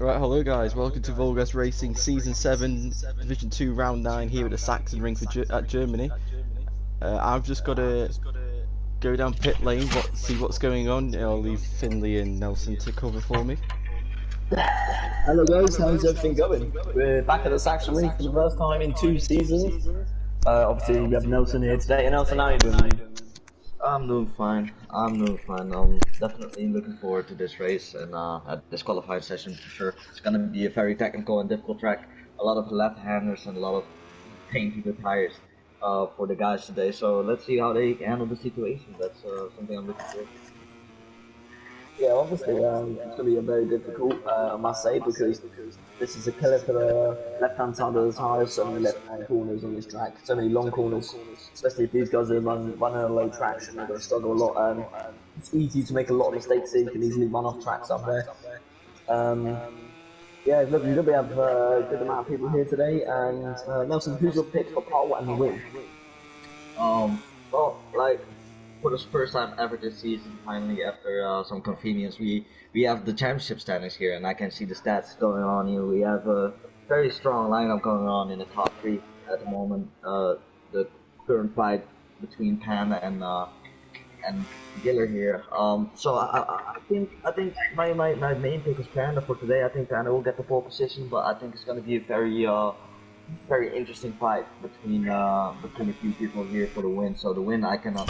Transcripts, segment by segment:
Right, hello guys, welcome to VollGazzRacing Season 7, Division 2, Round 9 here at the Saxon Ring at Germany. I've just got to go down pit lane, see what's going on. I'll leave Finley and Nelson to cover for me. Hello guys, how's everything going? We're back at the Saxon Ring for the first time in 2 seasons. Obviously we have Nelson here today. And Nelson, how are you doing? I'm doing fine. I'm definitely looking forward to this race and this qualifying session for sure. It's gonna be a very technical and difficult track. A lot of left-handers and a lot of painted the tires for the guys today. So let's see how they handle the situation. That's something I'm looking forward to. Yeah, obviously it's going to be a very difficult, I must say, because this is a killer for the left-hand side of the tires. So many left-hand corners on this track, so many long corners. Especially if these guys are running a low traction, they're going to struggle a lot. It's easy to make a lot of mistakes here. You can easily run off tracks up there. Yeah, look, you're going to have a good amount of people here today. And Nelson, who's your pick for pole and the win? Well, like, for the first time ever this season, finally after some convenience, we have the championship standings here, and I can see the stats going on here. We have a very strong lineup going on in the top three at the moment. The current fight between Pan and Giller here. So I think my main pick is Panda for today. I think Panda will get the pole position, but I think it's going to be a very interesting fight between a few people here for the win. So the win I cannot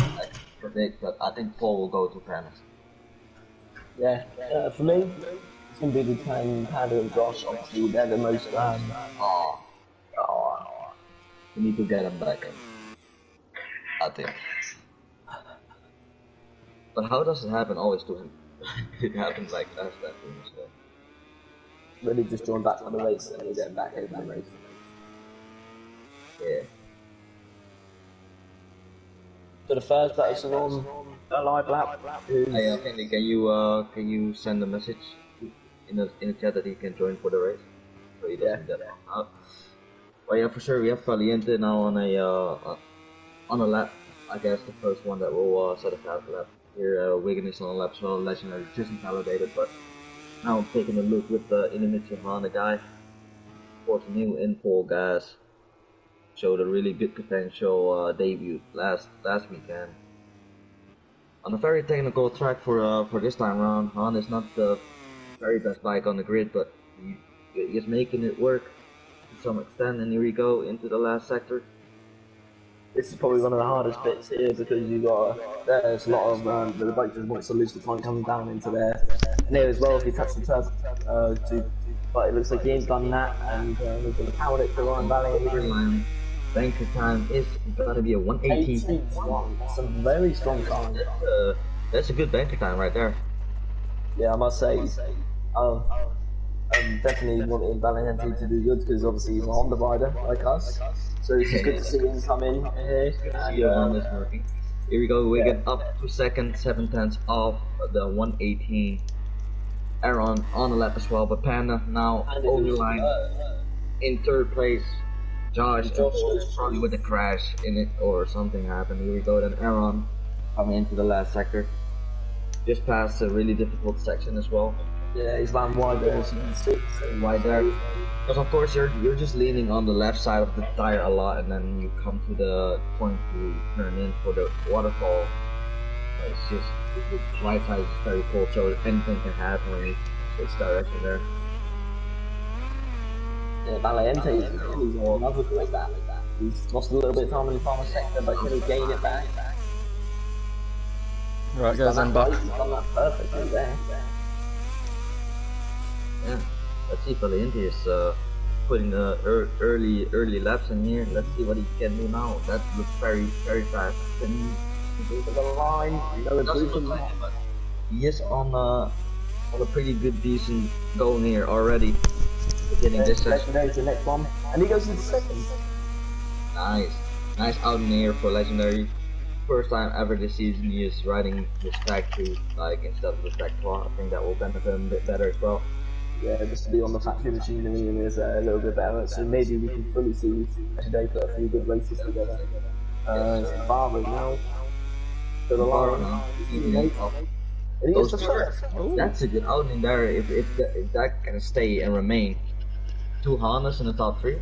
predict, but I think pole will go to Panda. Yeah, for me, it's going to be between Panda and Josh. Obviously, they're the most. We need to get them back in, I think. But how does it happen always to him? It happens like that to him as well. Really just join back for the race and get back over the race. Yeah. So the first person on a live lap is... Hey, Finley, can you send a message in the chat that he can join for the race? So he doesn't get out. Well, yeah, for sure. We have Valiente now on a lap. I guess the first one that will set a fast lap. Here, Wigan is on a lap as well. Legendary just invalidated, but now I'm taking a look with the Inimitsu Han, the guy. For the new info, guys. Showed a really good potential debut last weekend. On a very technical track for this time around. Han is not the very best bike on the grid, but he is making it work to some extent. And here we go into the last sector. This is probably one of the hardest bits here because there's a lot of the bike just wants to lose the time coming down into there. And here as well, if you touch the turbo, but it looks like he ain't done that, and he's going to power it to Ryan Valley. Banker time is going to be a 118. That's a very strong time. That's a good banker time right there. Yeah, I must say, I'm definitely wanting Valiente to do good because obviously he's a Honda rider like us. So it's good to see him come in here. Working. Here we go, we get up to second, 7/10 off the 118. Aaron on the lap as well, but Panda now over the line in third place. Josh is probably with a crash in it or something happened. Here we go, then Aaron coming into the last sector. Just past a really difficult section as well. Yeah, he's ran wide there, so you can see wide there. Because of course you're just leaning on the left side of the tire a lot, and then you come to the point to turn in for the waterfall. It's just the right side is very cold, so anything can happen when you switch direction there. Yeah, Valiente is another great that. He's lost a little bit of time in the final sector, but can he gain it back? Right guys, I'm back. He's done that perfectly there. Yeah, let's see if Valiente is putting early laps in here. Let's see what he can do now. That looks very fast. Can he go to the line? No improvement. He is on a pretty good, decent goal here already. Getting this section. Legendary to the next one, and he goes into second. Nice out in the air for Legendary. First time ever this season he is riding this track 2, like instead of the track 4. I think that will benefit him a bit better as well. Yeah, just to be on the factory machinery is a little bit better, so maybe we can fully see today put a few good races together. It's Barber now. To the line. And he is Those the two, first. Oh, that's a good outing there. If that can stay and remain, 2 Hondas in the top 3,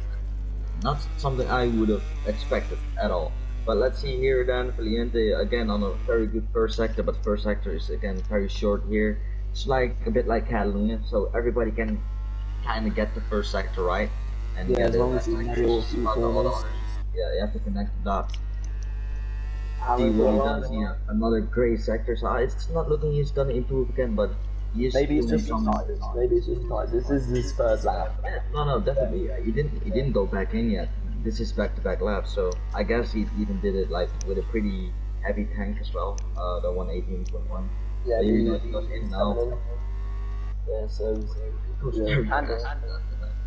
not something I would have expected at all. But let's see here then, Valiente again on a very good first sector, but first sector is again very short here. It's like a bit like Catalunya, so everybody can kind of get the first sector right. And Yeah, yeah, as the long as you next sector nail a is few about the corners. others. Yeah, you have to connect the dots. See Aaron's what he alright. does here. Another great sector, so it's not looking he's gonna improve again, but he is Maybe it's doing just his some. tires. Maybe it's just his tires. This is his first lap. Yeah, no, definitely. He didn't go back in yet. This is back-to-back laps, so I guess he even did it like with a pretty heavy tank as well. The 118.1. Yeah, So here he goes in he's now. coming in. Yeah, so Goes yeah. very Panda, fast.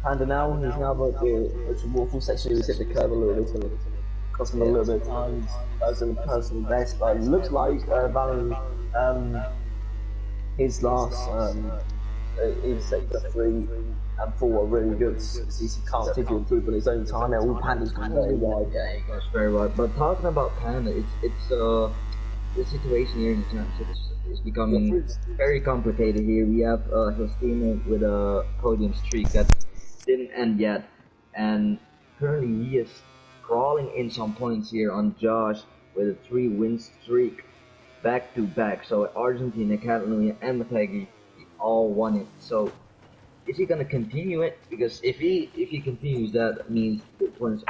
Panda now, he's now got the waterfall section. He's hit the curve a little bit, so it cost him a little bit of time. That was a personal best, but it looks like Valen, his last, his sector 3 and 4 are really good. He can't particularly improve on his own time. Now, all Panda's gone very wide. Yeah, he goes very wide. But talking about Panda, it's the situation here in the championship is becoming very complicated here. We have his teammate with a podium streak that didn't end yet, and currently he is crawling in some points here on Josh with a 3-win streak back to back. So Argentina, Catalonia, and Mategi all won it. So is he gonna continue it? Because if he continues, that means the points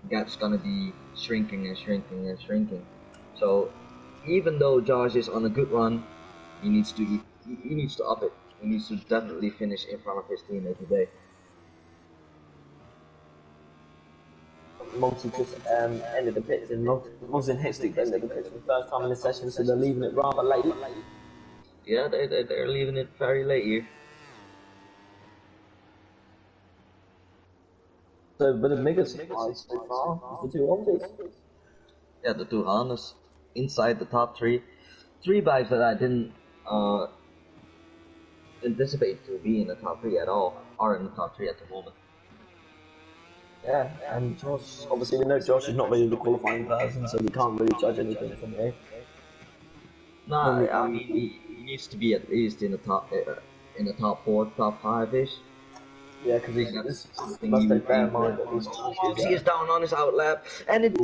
gap's gonna be shrinking and shrinking and shrinking. So even though Josh is on a good run, he needs to up it. He needs to definitely finish in front of his teammate today. Multi just ended the pits, and Multi and Hipstick ended the pits for the first time in the session, so they're leaving it rather late. Yeah, they're leaving it very late here. So, but the biggest surprise so far is the 2 Hondas. Yeah, the 2 Hondas inside the top 3. 3 bikes that I didn't anticipate to be in the top 3 at all are in the top 3 at the moment. Yeah, and Josh, obviously we know Josh is not really the qualifying person, so we can't really judge anything from here. No, I mean he needs to be at least in the top 4, top 5-ish. Yeah, because I think that's something must you take would bear aim in for. mind that this Oh, Josh he is down on his outlap, and it.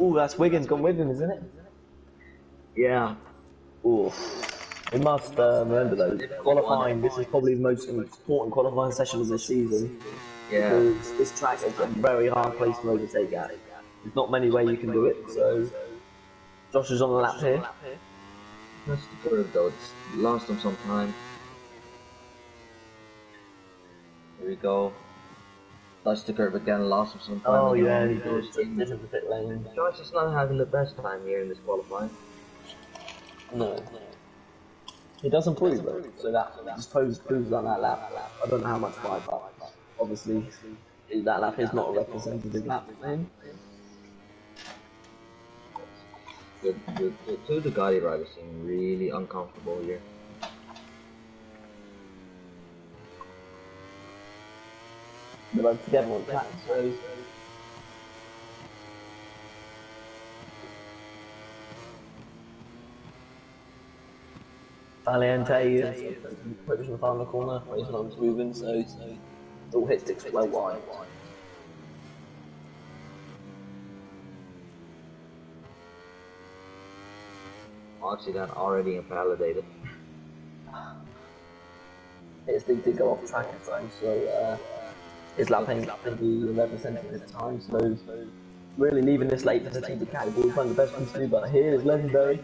Ooh, that's Wiggins gone with him, isn't it? Yeah. Ooh. We must remember though, qualifying, this is probably the most important qualifying session of the season. Yeah. Because this track is a very hard place to overtake at. There's not many ways you can do it, so Josh is on the lap here. That's the curve though. It's lost him some time. Here we go. That's the curve again. Lost him some time. Oh again. yeah, He he goes goes in. into the pit lane. Josh is not having the best time here in this qualifying. No. He doesn't prove though, so that just proves on that lap. I don't know how much by, but obviously that lap is not a representative lap for him. The two Ducati riders seem really uncomfortable here. They're both together on track, so Valiente is pushing the final corner, but he's not moving, so it all hit sticks well wide. Accident already invalidated. His thing did go off track as well, so his lap ain't going to be representative time, so really leaving this late for the team to carry ball, one of the best things to do, but here is Legendary.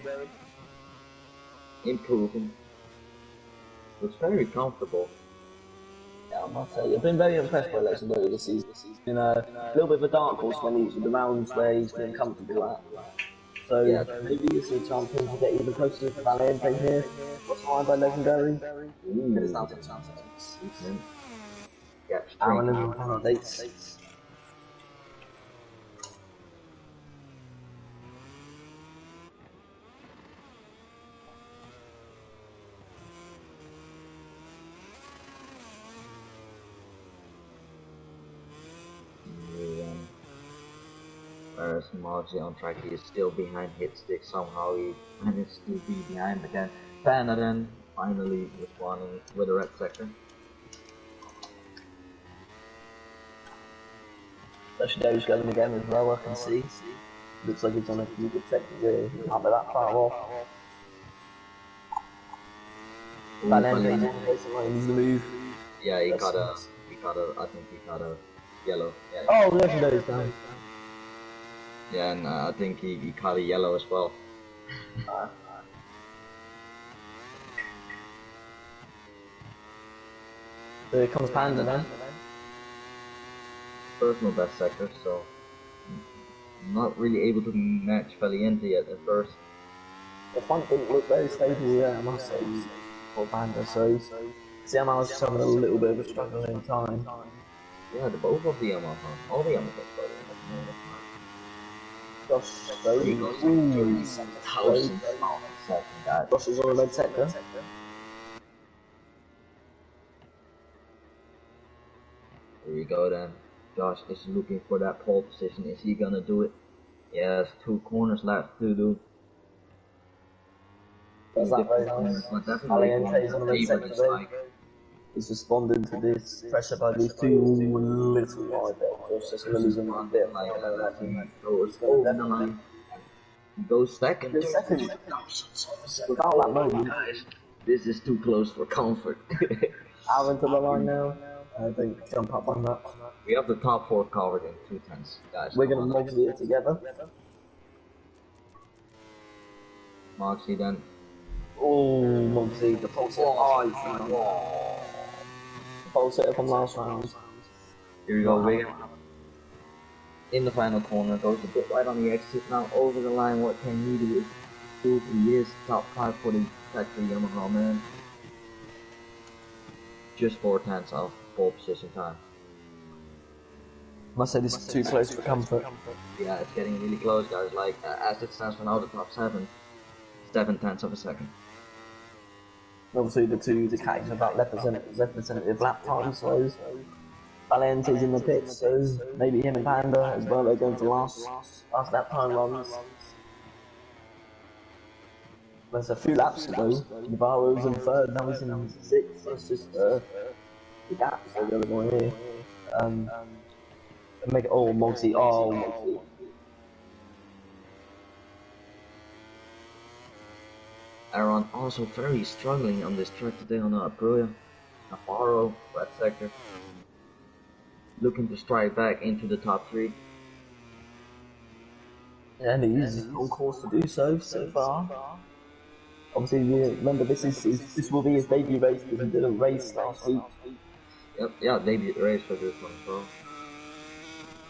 Improving. Looks very comfortable. Yeah, I must say, I've been very impressed by Legendary this season. It's been a little bit of a dark horse when he's with the rounds where he's been comfortable at. So Yeah. maybe this is a chance for him to get even closer to Valiente here. What's behind by Legendary? Ooh. It's down to the chance. Yeah, Aaron and candidates. whereas Moxie on track he is still behind Hitstick. Somehow he managed to be behind again. Panda then finally responding with a red sector. Legendary's going again as well, I can see. Looks like it's on a few good sectors here. He can't be that far off. Valente needs to move. Yeah, he got a, I think he got a yellow. Yeah. Oh, Legendary's down. Yeah, and I think he caught a yellow as well. Here comes Panda then. Personal best sector, so not really able to match Valiente yet at first. The front didn't look very stable there, I must say, for Panda, so CMR is just having a little bit of a struggle in time. Yeah, the both of the Yamaha, all the Yamaha struggling at the moment. Josh, though, Josh is on the red sector. Here we go then. Josh is looking for that pole position. Is he gonna do it? Yes, 2 corners left to do. That's that very nice. Valiente is on the red sector. He's responding to this pressure by these two little wide there. Josh is losing a bit. He goes second. Without that moment, this is too close for comfort. Aaron to the line now. I think jump up on that. We have the top 4 covered in 2/10, guys. We're gonna Moxie it together. Moxie then. Oh, Moxie, the pole sitter. Oh, the pole sitter from last round. Here we go, Wigan. In the final corner, goes a bit right on the exit. Now over the line, what can he do? He is top 5 for the factory Yamaha, man. Just 4/10 of pole position time. Must say this is too close for comfort. Yeah, it's getting really close, guys. Like, as it stands for now, the top 7/10 of a second. Obviously, the caddies are about representative lap time, so Valente's in the pits, so maybe him and Panda as well. They're going to last lap time runs. There's a few laps to go. Navarro's in 3rd, now he's in 6th. That's just the gaps that are going here. Make it all Moxie. Oh, Moxie. Aaron also very struggling on this track today on Aprilia. Navarro, red sector. Looking to strike back into the top 3. And he's on course to do so far. Obviously, remember this will be his debut race because he did a race last week. Yep, yeah, debut race for this one, so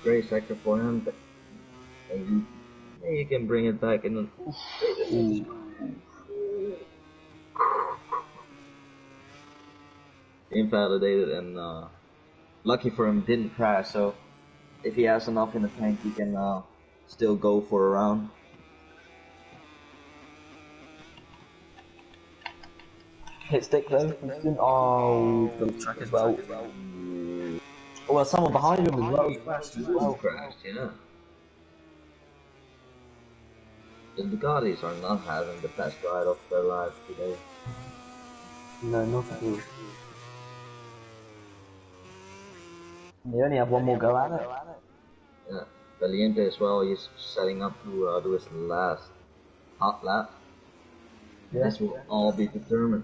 great sector for him. But maybe you can bring it back in the. Invalidated and lucky for him didn't crash, so if he has enough in the tank he can still go for a round. Hit stick though. Oh, he's got a track as well. Oh, well, someone behind him as well crashed as well. Crashed, yeah. The Ducatis are not having the best ride of their lives today. No, not at all. They only have one more go at it. Yeah, Valiente as well. He's setting up to do his last hot lap. Yeah. This will all be determined.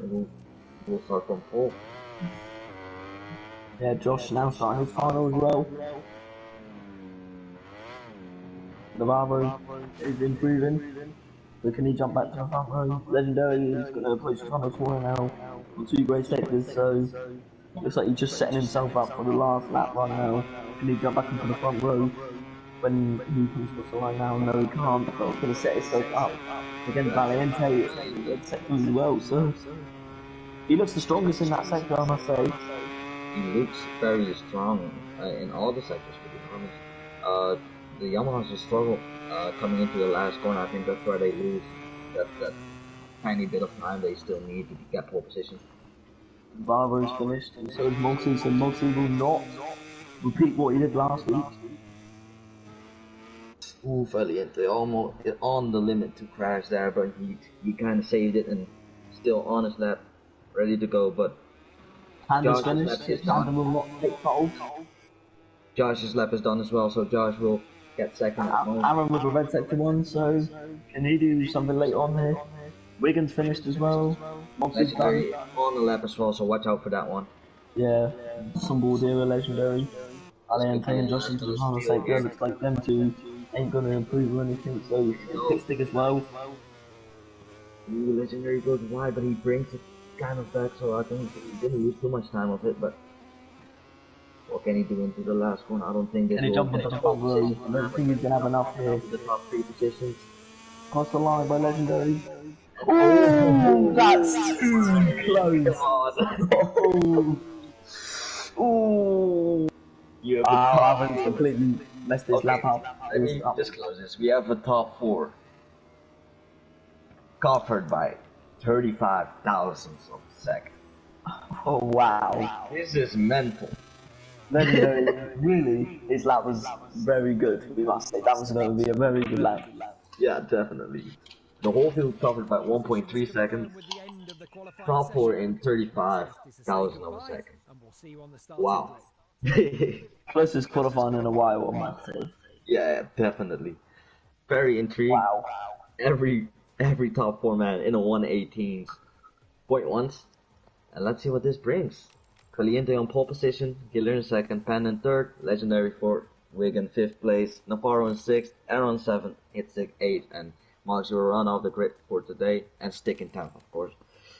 We'll start from pole. Yeah, Josh now starting his final as well. Navarro is improving. So can he jump back to the front row? Legendary is going to approach the final corner now on 2 great sectors, so looks like he's just setting himself up for the last lap right now. Can he jump back into the front row when he comes across the line now? No, he can't, but he's going to set himself up against Valiente as well, so he looks the strongest in that sector, I must say. He looks very strong in all the sectors, to be honest. The Yamahas will struggle coming into the last corner. I think that's where they lose that tiny bit of time they still need to get pole position. Barber's finished, and so is Moxie, so Moxie will not repeat what he did last week. Ooh, Valiente almost on the limit to crash there, but he kind of saved it and still on his lap, ready to go. But Panda's Josh's lap finished. is Panda done. will not take pole. Josh's lap is done as well, so Josh will get second at the moment. Aaron with a red sector 1, so can he do something later on here? Wiggins finished as well. Moxie's done. Legendary on the lap as well, so watch out for that one. Yeah, some Bordeaux legendary. Aliente and Josh into the final state there. Looks like them two ain't gonna improve or anything, so pit stick as well. Ooh, Legendary goes wide, but he brings it kind of back, so I think he didn't lose too much time of it, but what can he do into the last one? I don't think this Can he jump into the front row? I don't think he's gonna have enough here. the top 3 positions. Cross the line by legendary. Oh, that's too close. Oh, oh. You I haven't completely messed this lap up. Let me disclose this. We have a top 4 covered by 35 thousandths of a second. Oh wow. This is mental. Legendary, really, his lap was very good, we must say. That was going to be a very good lap. Yeah, definitely. The whole field covered by 1.3 seconds. Top 4 in 35 thousandths of a second. Wow. Closest qualifying in a while, I might say. Yeah, definitely. Very intrigued. Wow. Every top 4 man in a 118.1s. And let's see what this brings. Caliente on pole position, Giller in second, Pan in third, Legendary fourth, Wigan 5th place, Navarro in 6th, Aaron 7th, Hitzik 8th, and Mox will run off the grid for today, and Stick in 10th, of course.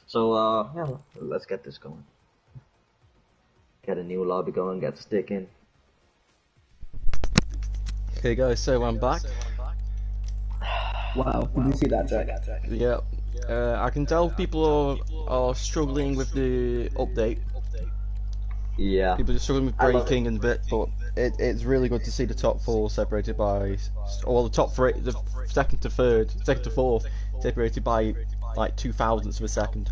So, yeah, let's get this going. Get a new lobby going, get Stick in. Okay guys, so I'm back. Wow, did you see that, Jack? Yeah, I can tell people are struggling with the update. Yeah. People are struggling with braking and bit, but it's really good to see the top 4 separated by, well, the top 3, the second to 4th separated by like 2 thousandths of a second.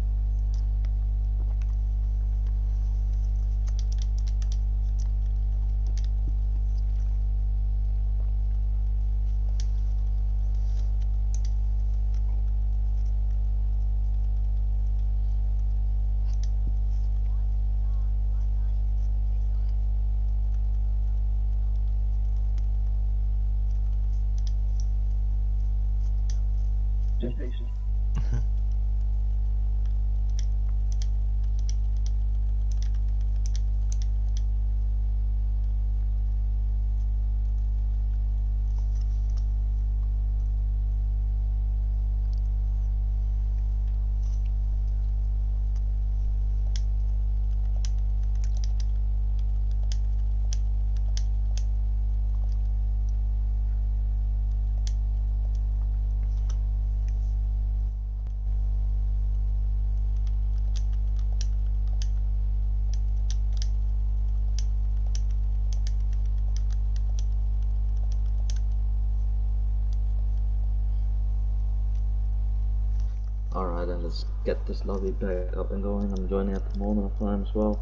Alright, then let's get this lobby back up and going. I'm joining at the moment of time as well.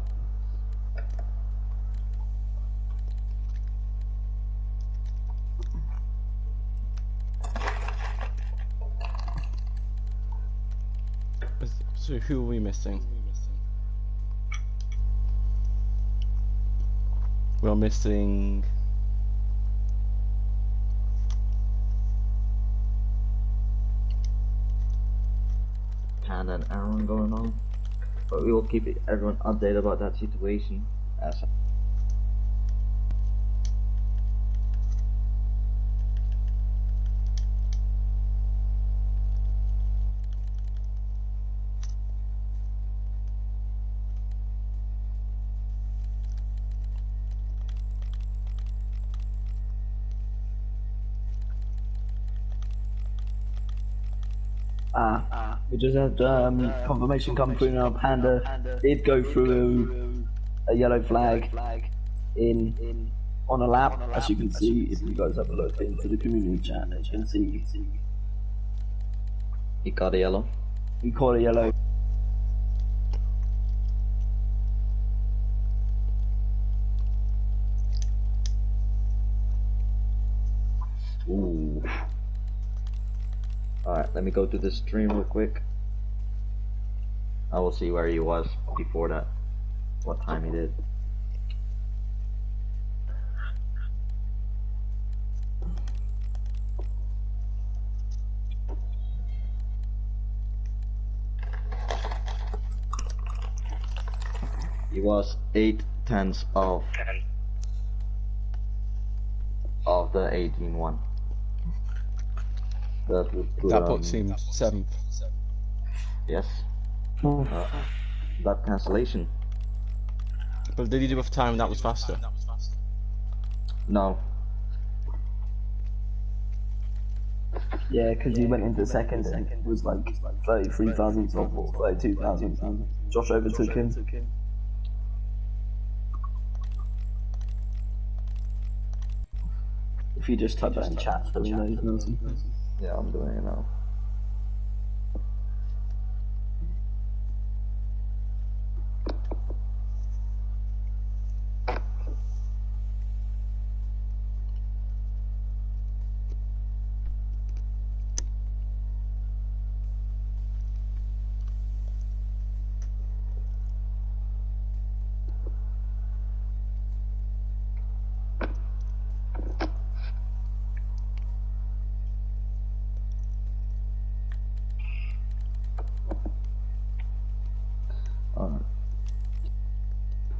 So who are we missing? We're missing... Pan and Aaron going on. But we will keep everyone updated about that situation as we just had confirmation come through now. Panda did go through a yellow flag on a lap, as you can see. If you guys have a look into the community chat, as you can see, he got a yellow. he caught a yellow. Ooh. Alright, let me go to the stream real quick. I will see where he was before that. What time he did. He was 8/10 of the 18 one. That would put, That puts him 7th. yes. That cancellation. But did he do a time that was faster? No. Yeah, because he went into second and it was like 33,000 or 32,000. Josh overtook him. If you just type that in chat, so we know you can see. Yeah, I'm doing it now.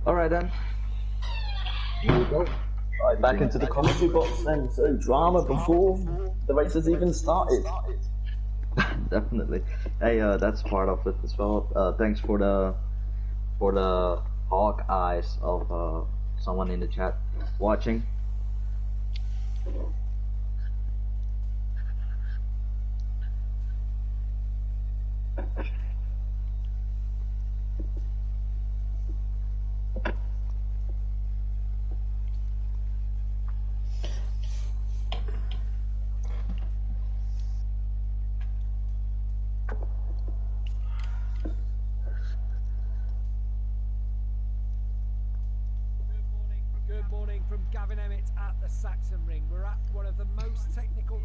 Alright then. Here we go. Right, back into the commentary box then. So drama before the race has even started. Definitely. Hey, that's part of it as well. Thanks for the hawk eyes of someone in the chat watching.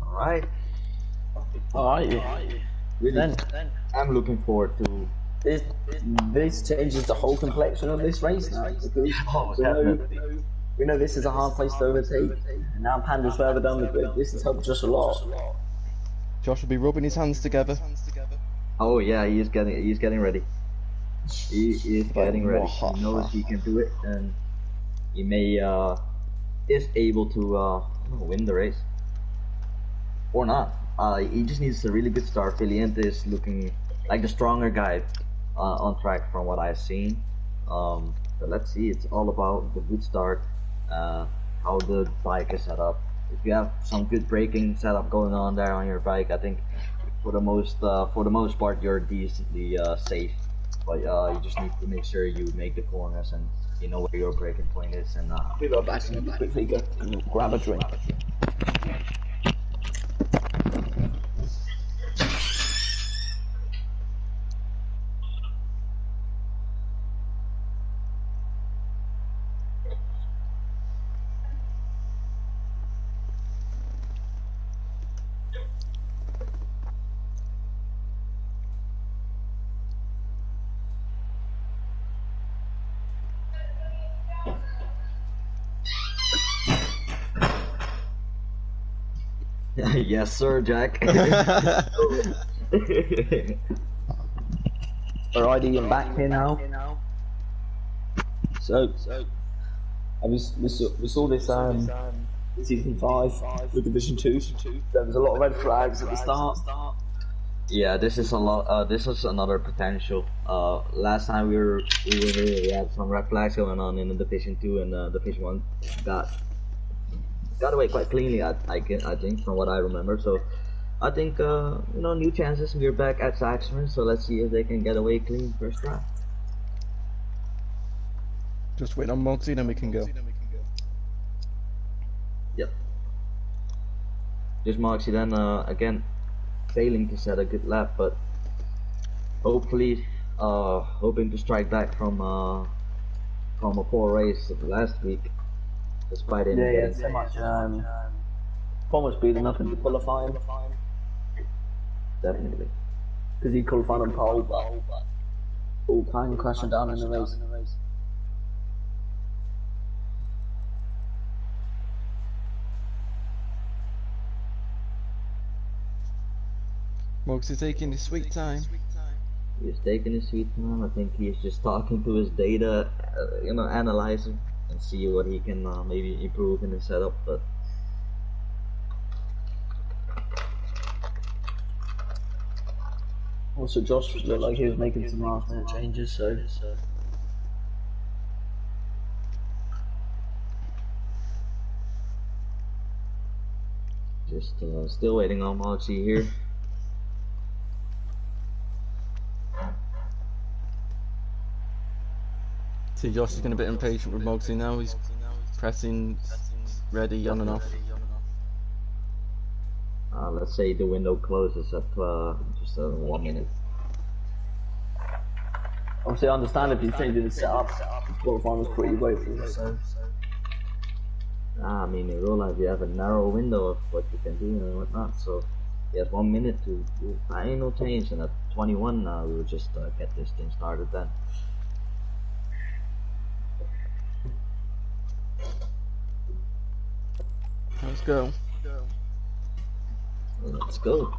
Alright. Alright. Really, Then I'm looking forward to. this changes the whole complexion of this race now. Because we know this is a hard place to overtake. And now Panda's further down the grid. This has helped just a lot. Josh will be rubbing his hands together. Oh yeah, he's getting ready. He is getting ready. He knows he can do it, and he may is able to win the race or not. He just needs a really good start. Valiente is looking like the stronger guy on track from what I've seen. But let's see. It's all about the good start, how the bike is set up. If you have some good braking setup going on there on your bike, I think for the most part you're decently safe. But you just need to make sure you make the corners and you know where your braking point is. And We got back and quickly go and grab a drink. Yes, sir, Jack. Alrighty, I'm back here now. So we saw this season 5 with Division 2. There was a lot of red flags at the start. Yeah, this is a lot. This is another potential. Last time we were here, we had some red flags going on in the Division 2, and Division 1 got away quite cleanly. I think from what I remember. So I think new chances. We're back at Saxman, so let's see if they can get away clean first try. Just wait on Moxie, then we can go. Yep. Just Moxie then again failing to set a good lap, but hopefully hoping to strike back from a poor race last week, despite Yeah, so much Probably speeding up into qualifying. Definitely. Because he qualified on pole, but all time crashing down in the race. Mogs is taking his sweet time. He's taking his sweet time. I think he's just talking to his data, analyzing and see what he can maybe improve in his setup. But Also, Josh looked like he was making some last minute changes, so. just still waiting on Moxie here. See, Josh is getting a bit impatient with Mogsy now. He's pressing ready on and off. Let's say the window closes at just 1 minute. Obviously, I understand if he's changing the setup. Qualifying was pretty waiting, so. I mean, in real life, you have a narrow window of what you can do and whatnot. So, he has 1 minute to do final change, and at 21, we will just get this thing started then. Let's go. Let's go.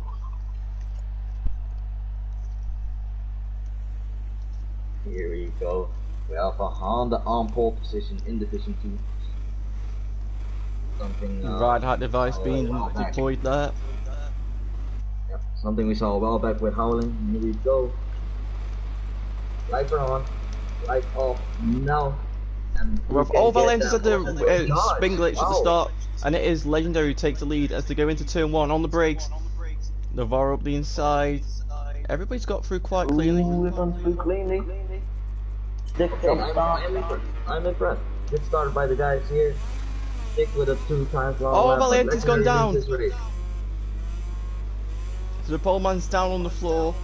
Here we go. We have a Honda on pole position in Division 2. Something. Ride height device being deployed there. Yep, something we saw a while back with Howling. Here we go. Lights are on. Lights off now. And We have all Valenti's at the spin glitch at the start, and it is Legendary who takes the lead as they go into turn 1 on the brakes. Navarro up the inside. Everybody's got through quite cleanly. Ooh, we've gone through cleanly. Stick jump start. I'm impressed. Good start by the guys here. Stick with a 2 times long. Oh, lap, Valenti's gone down. So the pole man's down on the floor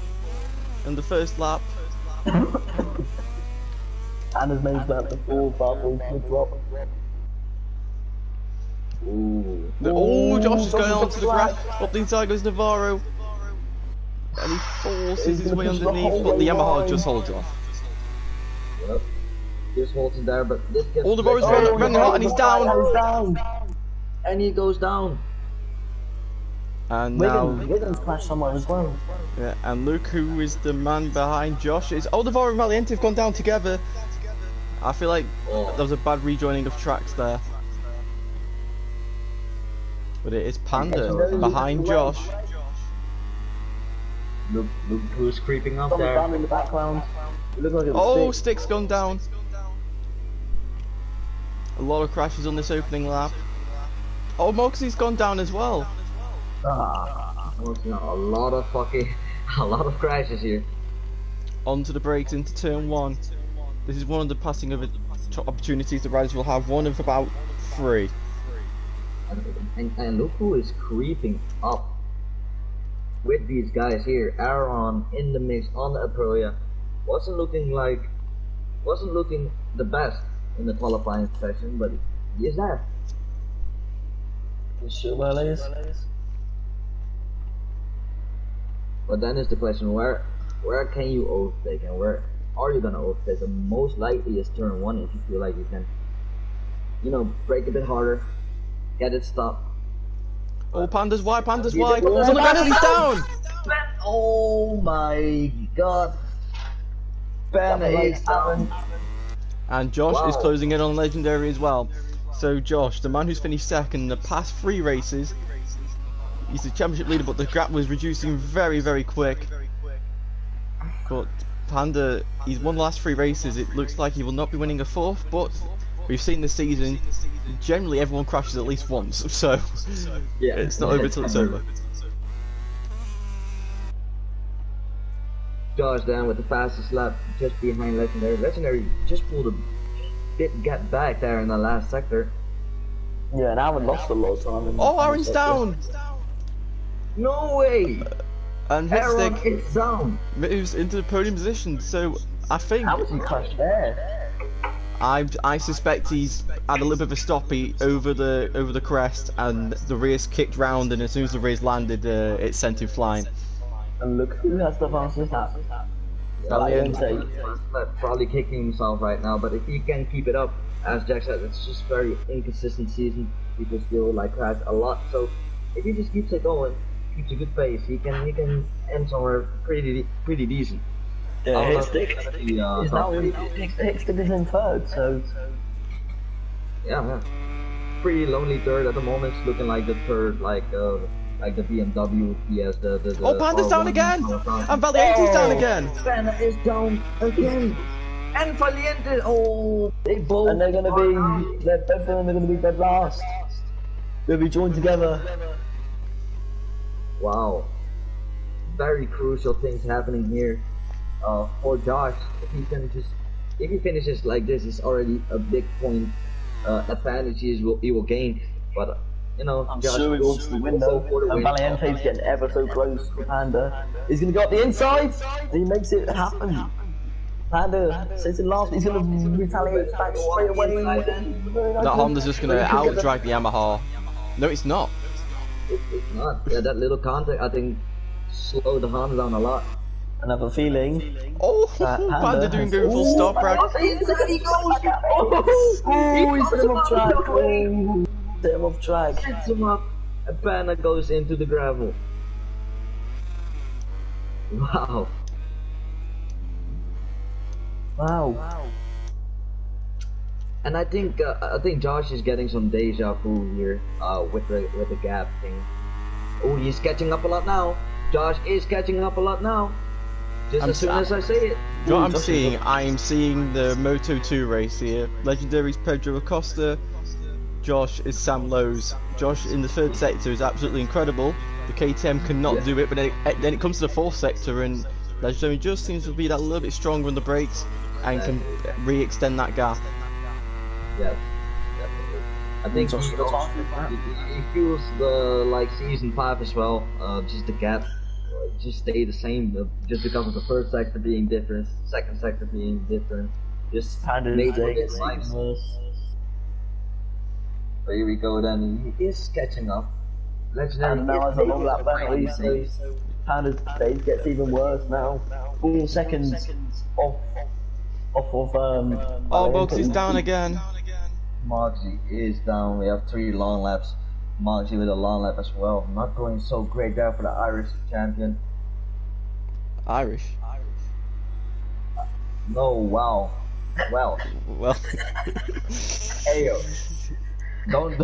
in the first lap. Anna's made that before, but we'll drop. Ooh. Oh, Josh is going onto the grass. Up the inside goes Navarro. And he forces his way underneath, but the Yamaha just holds off. Yep. Just holds it there, but this gets. All the Navarro's running hot and he's down. And he goes down. And now, Wiggins crashed somewhere as well. yeah, and look who is the man behind Josh. Is Navarro and Valiente have gone down together. I feel like there was a bad rejoining of tracks there. But it is Panda behind Josh. Look who's creeping up Someone there. down in the background. It looked like it was Oh, Stick. Stick's gone down. A lot of crashes on this opening lap. Oh, Moxie's gone down as well. A lot of crashes here. Onto the brakes into turn 1. This is one of the passing of opportunities the riders will have. One of about 3. And look who is creeping up with these guys here. Aaron in the mix on the Aprilia. Wasn't looking the best in the qualifying session, but he is there. You sure well is. But then is the question, where can you overtake and where are you gonna overtake? The most likely is turn 1 if you feel like you can, brake a bit harder, get it stopped. Oh, Panda's wide, Panda's wide. So the battle is down. Oh my god. Ben is down. And Josh is closing in on Legendary as well. So Josh, the man who's finished second in the past 3 races, he's the championship leader, but the gap was reducing very, very quick. But Panda, he's won the last 3 races. It looks like he will not be winning a 4th, but we've seen this season, generally everyone crashes at least once, so Yeah, it's not over till it's over. Josh down with the fastest lap, just behind Legendary. Legendary just pulled a bit gap back there in the last sector. Yeah, and Aaron lost a lot of time. Oh, Aaron's down! No way! And Aaron Hitstick is down. moves into the podium position, so I think... How was he crashed there? I suspect he's had a little bit of a stoppie over the crest, and the rear's kicked round, and as soon as the rear's landed, it sent him flying. And look who has the fastest lap. Valiente. Probably kicking himself right now, but if he can keep it up, as Jack said, it's just very inconsistent season. People still like crash a lot, so if he just keeps it going, keeps a good pace, he can end somewhere pretty decent. Yeah, Hickstick is now Hickstick is in third, so yeah. Pretty lonely third at the moment. It's looking like the third, like the BMW. He has the Oh, Panda's down again! And Valiente's down again! Panda is down again! And Valiente! Oh! they both, and they're both of them are gonna be dead last. They'll be joined together. Wow. Very crucial things happening here. For Josh, if he finishes like this, it's already a big point advantage he will gain. But you know, I'm Josh sure he wants to win though. And Valiente's getting ever so close to Panda. He's gonna go up the inside. And he makes it happen. Panda sits in last. He's gonna retaliate back straight away. That Honda's just gonna out-drag the Yamaha. No, it's not. It's not. Yeah, that little contact, I think, slowed the Honda down a lot. Another feeling. Oh, Panda doing going full stop, right? Oh, he's hit him off track. Oh, hit him off track. Hits him up, and Panda goes into the gravel. Wow. Wow. And I think Josh is getting some deja vu here with the gap thing. Oh, he's catching up a lot now. Josh is catching up a lot now. Just as soon as I say it. You know what I'm seeing? I'm seeing the Moto2 race here. Legendary's Pedro Acosta. Josh is Sam Lowe's. Josh in the third sector is absolutely incredible. The KTM cannot do it, but then it comes to the fourth sector, and Legendary just seems to be that little bit stronger on the brakes and can re-extend that gap. Yes, definitely. I think he feels the season 5 as well. Just the gap just stay the same, just because of the first sector being different, second sector being different. Just make what it likes. So here we go then. He is catching up. Legendary and now has a long lap penalty, so Panda's stage gets even worse now. 4 seconds off of oh, Bogsy's down again. Moxie is down. We have 3 long laps. Moxie with a long lap as well. Not going so great there for the Irish champion. Irish? No, wow. Well. Well. Ayo. Don't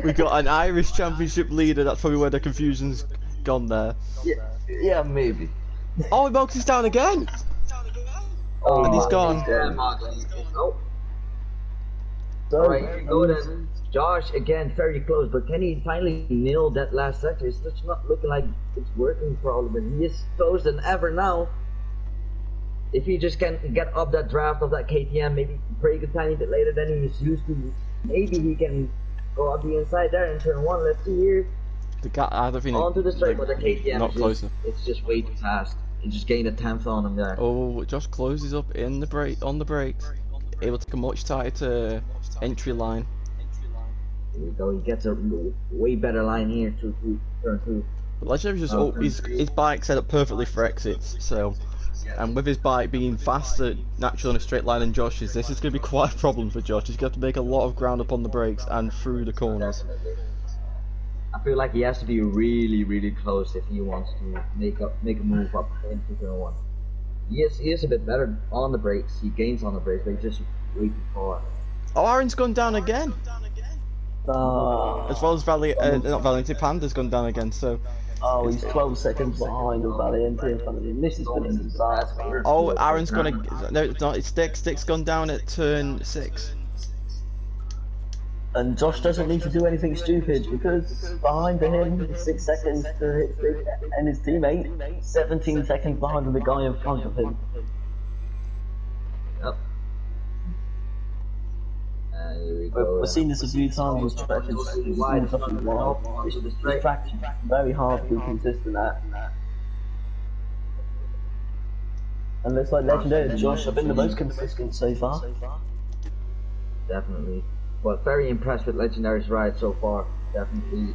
We got an Irish championship leader. That's probably where the confusion's gone there. Yeah, maybe. Oh, Bogsy's down again. Oh, and he's gone. Yeah, Moxie. Nope. Alright, here we go then. Josh again very close, but can he finally nail that last sector? It's just not looking like it's working probably, but he is closer than ever now. If he just can get up that draft of that KTM, maybe break a tiny bit later than he's used to, maybe he can go up the inside there in turn 1. Let's see here. The guy, I don't think onto the straight, but the KTM not closer. It's just way too fast. He just gained a 10th on him there. Oh, Josh closes up in the on the brakes, able to come much tighter entry line. Here we go. He gets a way better line here to turn 2. But Legendary just his bike set up perfectly for exits, so. And with his bike being faster naturally on a straight line than Josh's, this is going to be quite a problem for Josh. He's going to have to make a lot of ground up on the brakes and through the corners. I feel like he has to be really close if he wants to make a move up into turn 1. He is a bit better on the brakes. He gains on the brakes, but he's just way too far. Oh, Aaron's gone down again. As well as not Valiente, Panda's gone down again. So. Oh, he's 12 seconds behind with Valiente in front of him. This has been a disaster. Oh, Aaron's gonna. No, it's not. It's Stick. Stick's gone down at turn 6. And Josh doesn't need to do anything stupid because behind him, 6 seconds to hit Stick and his teammate, 17 seconds behind the guy in front of him. Yep. Here we go. We've seen this a few times. This track is this track is very hard to be consistent at. And looks like Legendary and Josh have been the most consistent so far. Definitely. But very impressed with Legendary's ride so far. Definitely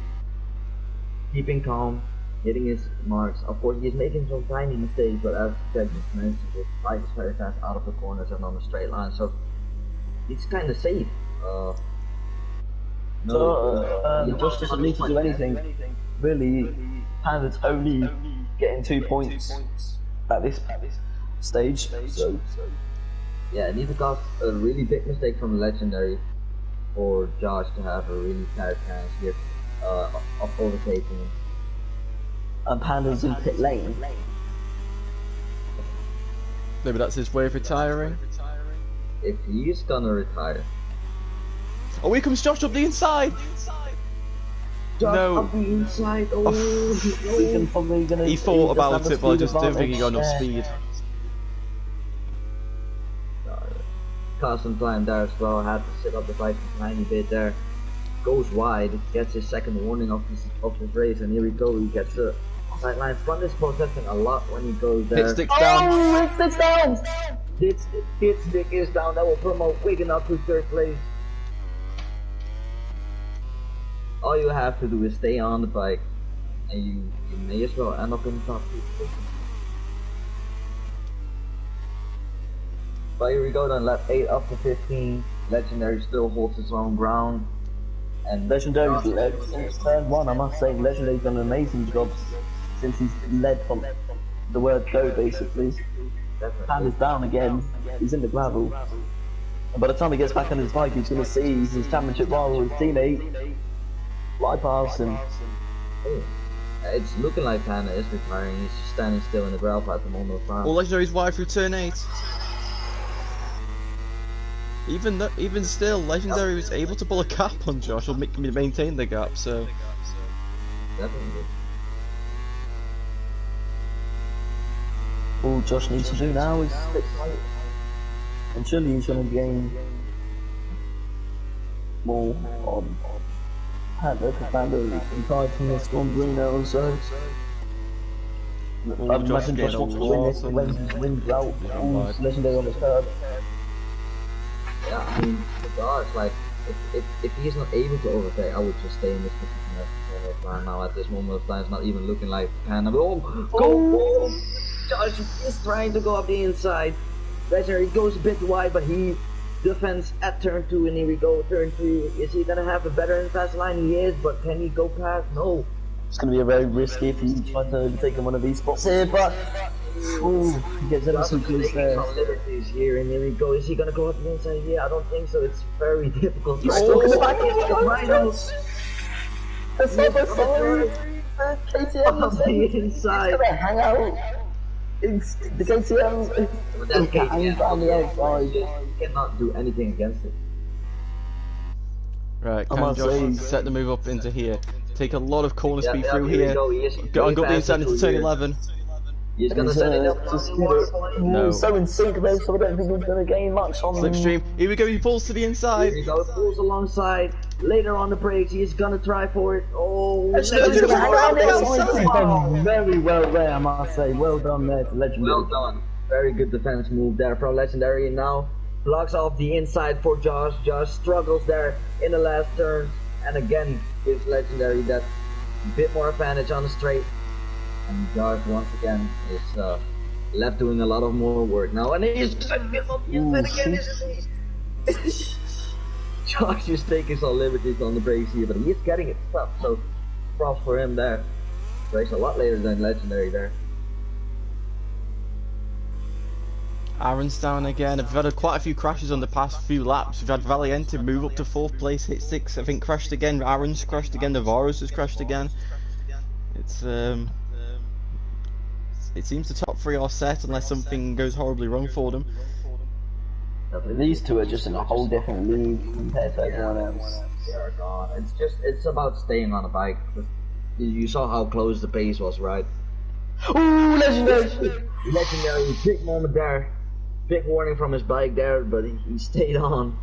keeping calm, hitting his marks. Of course, he's making some tiny mistakes, but as Greg just mentioned, his bike is very fast out of the corners and on a straight line, so he's kind of safe. Josh doesn't need to do anything. Really, Panda's only getting 2 points at this stage. So. Yeah, it needs to cost a really big mistake from Legendary for Josh to have a really fair chance here of overtaking him. And Panda's in pit lane. Maybe that's his way of retiring. If he's gonna retire. Oh, here comes Josh up the inside! Josh No. up the inside. Oh, He thought about it, but I just don't think he got enough speed. Constant climb there as well. Had to sit up the bike a tiny bit there. Goes wide, gets his second warning of his race, and here we go. He gets a sight line. Front is protecting a lot when he goes there. Hit sticks down. Oh, it sticks down! Hit stick is down. That will promote Wigan up to third place. All you have to do is stay on the bike, and you may as well end up in the top 2. But here we go then, lap 8 up to 15. Legendary still holds his own ground. And Legendary's since turn 1, I must say, Legendary's done an amazing job since he's led from the word go, basically. Hand is down again, he's in the gravel. And by the time he gets back on his bike, he's going to see his championship rival, his teammate, fly past him. It's looking like Panda is retiring. He's just standing still in the gravel at the moment of time. Well, Legendary's wide through turn 8. Even still, Legendary was able to pull a gap on Josh, or maintain the gap, so... Definitely. All Josh needs to do now is stick tight. And surely he's going to gain more on Panda, because Panda is retired from this one Bruno, so... I imagine Josh wants to win this, when he wins out, Legendary on the curb. Yeah, I mean, regardless, like, if he's not able to overtake, I would just stay in this position right now. At this moment of time, it's not even looking like Panda. Oh, Josh is trying to go up the inside. Legendary goes a bit wide, but he defends at turn 2, and here we go, turn 2. Is he gonna have a better and fast line? He is, but can he go past? No. It's going to be a very risky if he tries to take one of these spots here, but... Ooh, he gets ever so close there. Liberties here, and here we go. Is he gonna go up the inside? Yeah, I don't think so. It's very difficult. He's stuck in the back of the KTM inside. He's gonna hang out. It's the KTM. That's Hang down the outside. You cannot do anything against it. Right, can Josh set the move up into here? Take a lot of corner speed through here. Go and go up the inside into turn 11. He's gonna send it up. No. He's so in sync though, so I don't think he's gonna gain much on Slipstream. Here we go, he pulls to the inside. Here he goes, pulls alongside. Later on the brakes, he's gonna try for it. Oh, very well there, I must say. Well done there to Legendary. Well done. Very good defense move there from Legendary. Now blocks off the inside for Josh. Josh struggles there in the last turn, and again gives Legendary that bit more advantage on the straight. And Josh once again is left doing a lot of more work now, and he's again, isn't he? Josh is taking some liberties on the brakes here, but he's getting it tough, so props for him there. Brakes a lot later than Legendary there. Aaron's down again. We've had quite a few crashes on the past few laps. We've had Valiente move up to 4th place, hit 6, I think crashed again. Aaron's crashed again. Navarro's has crashed again. It's it seems the top 3 are set unless something goes horribly wrong for them. These two are just in a whole different league compared to everyone else. They are gone. It's about staying on the bike. You saw how close the pace was, right? Ooh, Legendary! Legendary, big moment there. Big warning from his bike there, but he stayed on.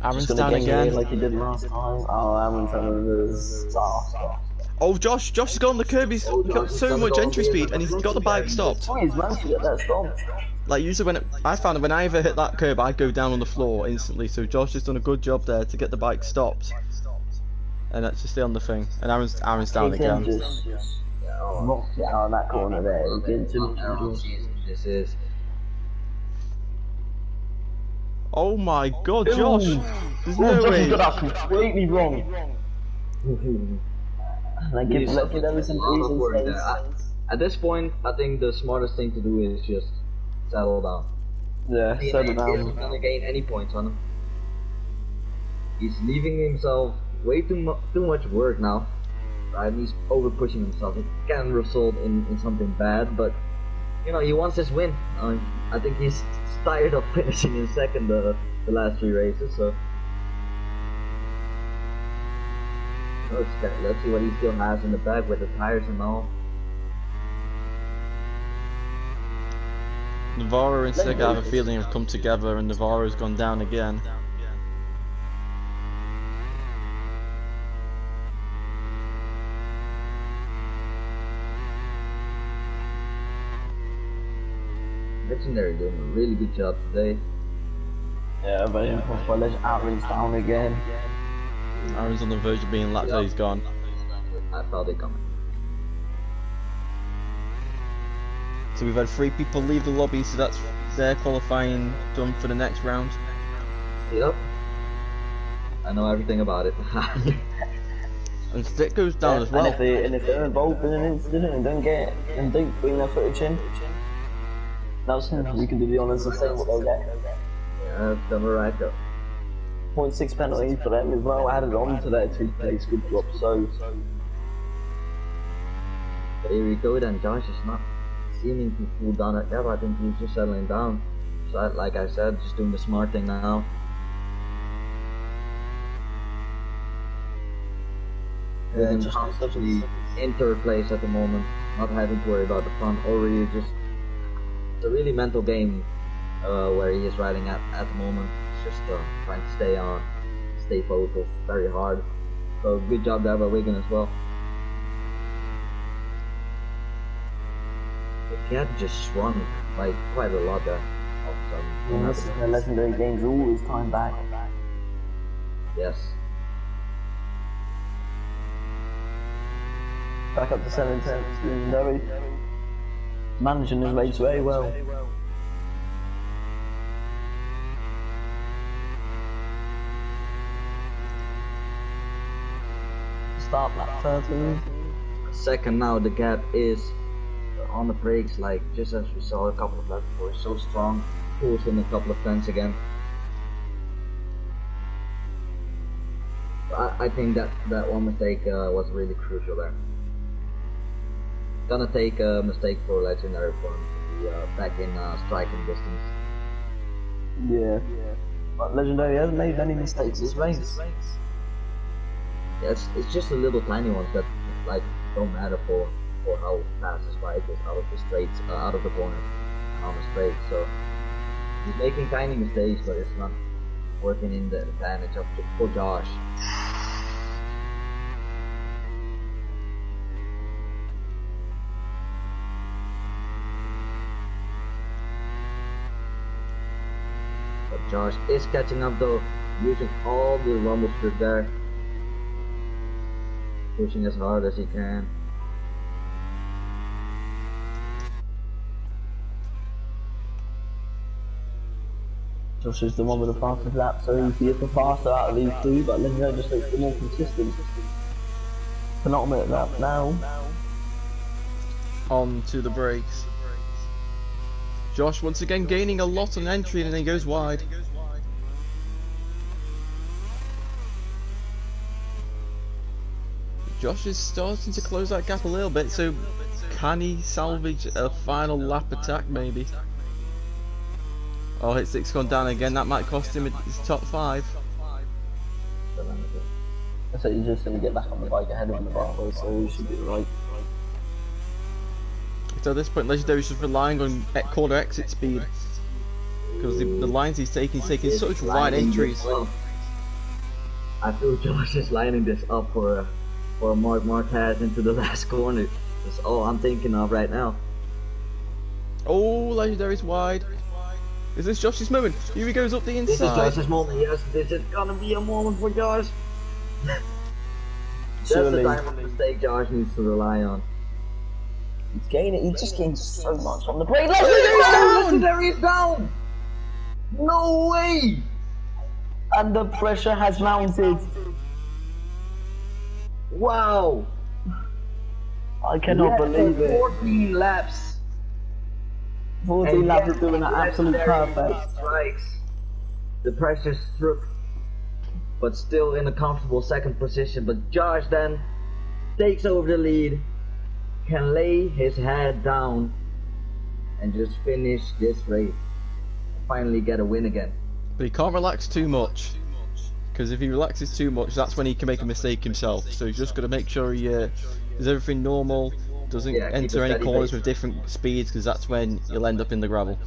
Aaron's down again. Like he did last time. Oh, Aaron's having a disaster. Oh, Josh has got on the curb. He's got so much entry speed, and he's got the bike stopped. Please, man, to get that stopped. Like usually I found that when I ever hit that curb, I go down on the floor instantly. So Josh has done a good job there to get the bike stopped, and that's just stay on the thing. And Aaron's down again. Just rock it out of that corner there. Getting too much control. This is. Oh my God, Josh! There's no Josh way. has got that completely wrong. Like, let's give everything reason space. At this point, I think the smartest thing to do is just settle down. Yeah, settle down. He's not gonna gain any points on him. He's leaving himself way too much work now. Right? He's over pushing himself. It can result in something bad, but you know he wants his win. I think he's tired of finishing in second the last 3 races. So let's see what he still has in the bag with the tires and all. Navarro and Sega, I have a feeling, have come together, and Navarro's gone down again. Legendary doing a really good job today. Yeah, but Aaron's down again. Aaron's on the verge of being lapped, he's gone. I felt it coming. So we've had 3 people leave the lobby, so that's their qualifying done for the next round. Yep. I know everything about it. And Stick goes down as well. And if they're involved in an incident and don't bring their footage in, that's him. We can do the honours of saying what they'll get. Yeah, done right though. 0.6 penalty for them as well, added on to their 2 place good drop. So here we go then. Josh is not seeming to cool down at that. I think he's just settling down. So like I said, just doing the smart thing now. yeah, Just constantly in 3rd place at the moment, not having to worry about the front or really just. It's a really mental game where he is riding at the moment. It's just trying to stay focused very hard. So good job there by Wigan as well. The gap just shrunk like quite a lot there. All of a sudden. this is the legendary game's always time back. Yes. Back up to 7 tenths. Legendary managing his race very well. Start lap 13. Second now, the gap is on the brakes, like just as we saw a couple of laps before. So strong, pulls in a couple of tenths again. I think that one mistake was really crucial there. Gonna take a mistake for Legendary for him to be back in striking distance. Yeah. But Legendary hasn't made any mistakes this race. Yeah, it's just the little tiny ones that like don't matter for how fast his bike is out of the straights, out of the corners, on the straight. So he's making tiny mistakes, but it's not working in the advantage of for Josh. But Josh is catching up though, using all the rumble strip there, pushing as hard as he can. Josh is the one with the fastest lap, so he is the faster out of these 2, but Legendary just looks the more consistent. Penultimate lap now. On to the brakes. Josh once again gaining a lot on entry, and then he goes wide. Josh is starting to close that gap a little bit, so can he salvage a final lap attack maybe? Oh, hit 6 gone down again, that might cost him his top 5. So he's just going to get back on the bike ahead of Navarro, so he should be right. So at this point, Legendary is just relying on corner exit speed. Because the lines he's taking such wide entries. I feel Josh is lining this up for for Mark Marquez into the last corner. That's all I'm thinking of right now. Oh, Legendary's wide. Is this Josh's moment? Here he goes up the inside. This is Josh's moment, yes. This is gonna be a moment for Josh. That's the type of mistake Josh needs to rely on. He's just gaining so much on the brake. Legendary is down! No way! And the pressure has mounted. Wow! I cannot believe it. 14 laps. 14 laps is doing an absolute perfect. Strikes. The pressure's struck, but still in a comfortable second position. But Josh then takes over the lead, can lay his head down, and just finish this race. Finally get a win again. But he can't relax too much, because if he relaxes too much, that's when he can make a mistake himself. So he's just got to make sure he is everything normal, doesn't enter any corners with different speeds, because that's when you'll end up in the gravel.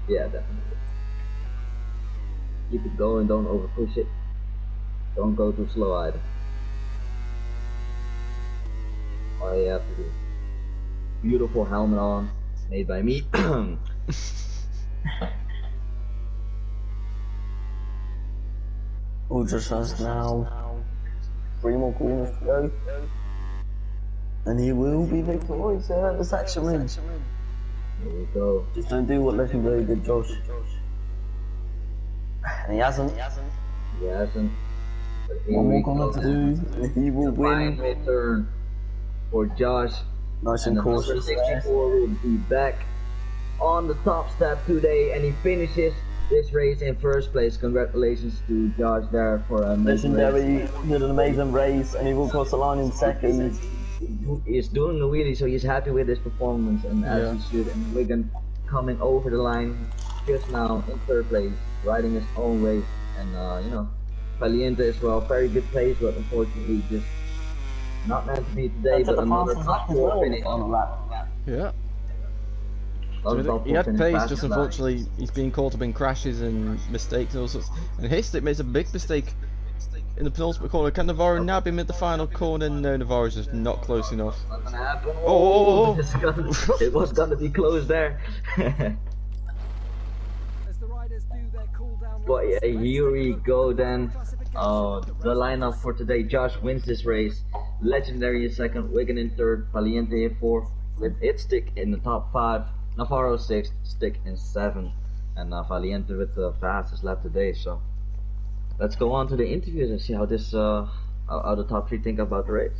Yeah, definitely. Keep it going, don't over push it. Don't go too slow either. All you have to do. Beautiful helmet on, made by me. Just has now 3 more corners to go. And he will be victorious at the section ring. Here we go. Just don't do what Legendary did, Josh. And he hasn't. He hasn't. But here One more we corner go. to do, and he will Fine win. return for Josh. Nice And and the number cautious 64 there. will be back on the top step today, and he finishes this race in first place. Congratulations to Josh there for a Legendary did an amazing race, and he will cross the line in second. He's doing a wheelie, so he's happy with his performance, and as he should. And Wigan coming over the line just now in third place, riding his own race, and you know, Valiente as well, very good place, but unfortunately just not meant to be today. But another top 4 finish on the lap. Yeah. He had pace, just unfortunately he's being caught up in crashes and mistakes and all sorts. And Histic makes a big mistake in the penultimate corner. Can Navarro nab him at the final corner? No, Navarro's just not close enough. Not gonna happen. Oh! It was gonna be close there. But yeah, here we go then. The lineup for today. Josh wins this race. Legendary in second, Wigan in third, Valiente in fourth, with Stick in the top 5, Navarro 6th, Stick in 7th, and Valiente with the fastest lap today. So let's go on to the interviews and see how this how the top 3 think about the race.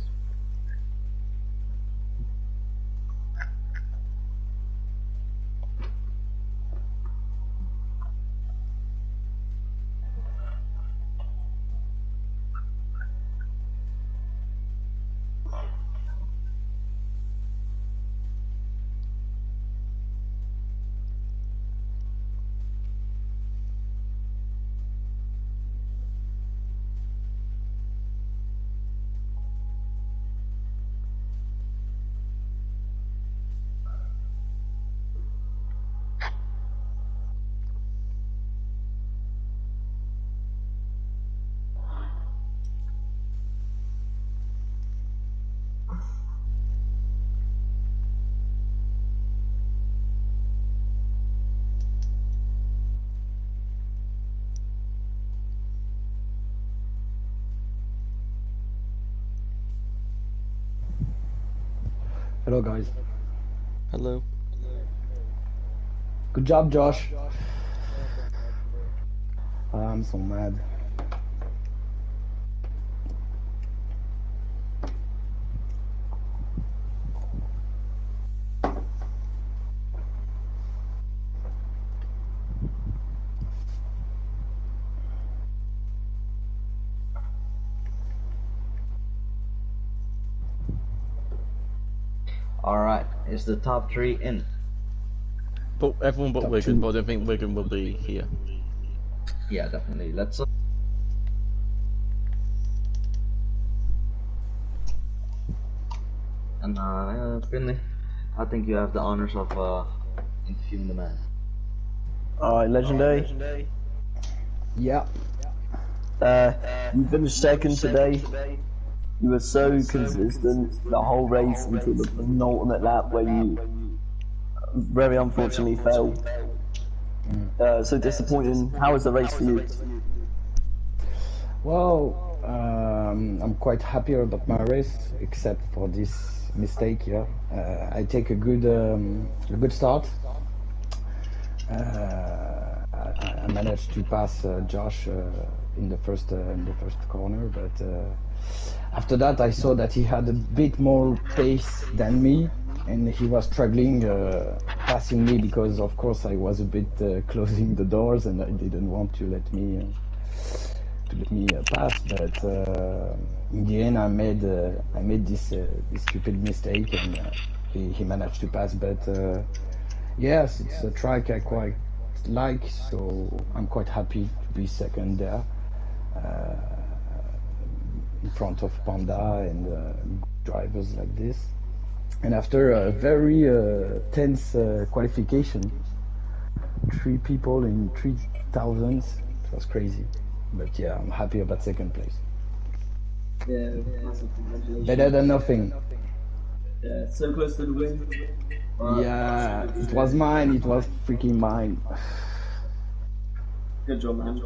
Hello guys. Hello. Good job, Josh. I'm so mad. Alright, is the top 3 in? But everyone but Top Wigan, 2. but I don't think Wigan will be here. Yeah, definitely. Let's and Finley, I think you have the honors of interviewing the man. Alright, Legendary. Yeah. You finished second today. You were so consistent the whole race until the penultimate lap where you very unfortunately fell. So disappointing. How was the race for you? Well, I'm quite happy about my race, except for this mistake here. I take a good start. I managed to pass Josh in the first corner, but after that I saw that he had a bit more pace than me, and he was struggling passing me because, of course, I was a bit closing the doors and I didn't want to let me pass. But in the end, I made this stupid mistake, and he managed to pass. But yes, it's a track I quite like, so I'm quite happy to be second there, in front of Panda and drivers like this. And after a very tense qualification, 3 people in 3,000, it was crazy. But yeah, I'm happy about second place. Yeah, massive congratulations. Better than nothing. Yeah, so close to the win. Yeah, it was mine. It was freaking mine. Good job, man.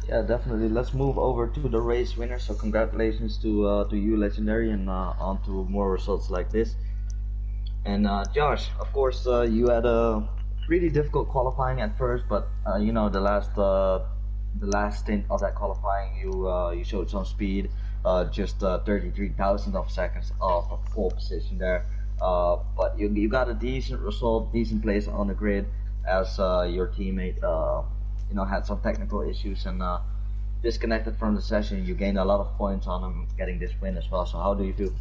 Yeah, definitely. Let's move over to the race winner. So congratulations to you, Legendary, and on to more results like this. And Josh, of course, you had a pretty difficult qualifying at first, but you know, the last stint of that qualifying, you showed some speed, just 33,000 of seconds off of pole position there. But you got a decent result, decent place on the grid, as your teammate you know, had some technical issues and disconnected from the session. You gained a lot of points on him getting this win as well. So how do you feel?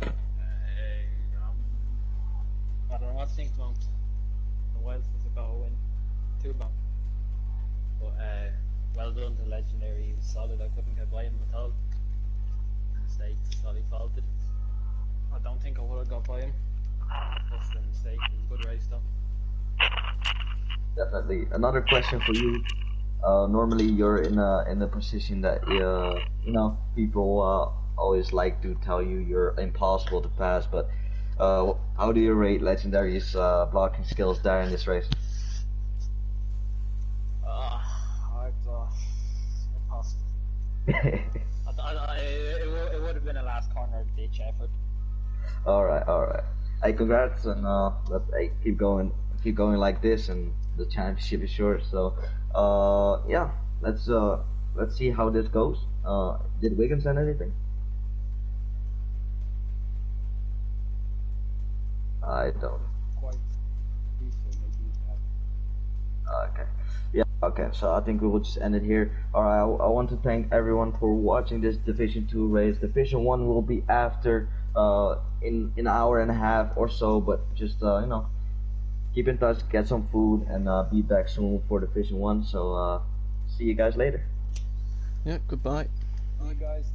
I don't know what to think about the while since I got a win. Too long. But well done to Legendary. He was solid. I couldn't get by him at all. Mistakes is all he faulted. I don't think I would have got by him. That's the mistake. It was a good race though. Definitely. Another question for you. Normally, you're in a position that you know, people always like to tell you you're impossible to pass. But how do you rate Legendary's blocking skills there in this race? Impossible. It would have been a last corner ditch effort. All right. Hey, congrats, and let's keep going like this, and the championship is yours. So, yeah, let's see how this goes. Did Wiggins send anything? I don't. Quite decent, maybe. Okay. Yeah. Okay. So I think we will just end it here. All right. I want to thank everyone for watching this Division 2 race. Division 1 will be after in an hour and a half or so. But just you know, keep in touch, get some food, and be back soon for Division 1. So see you guys later. Yeah. Goodbye. See you guys.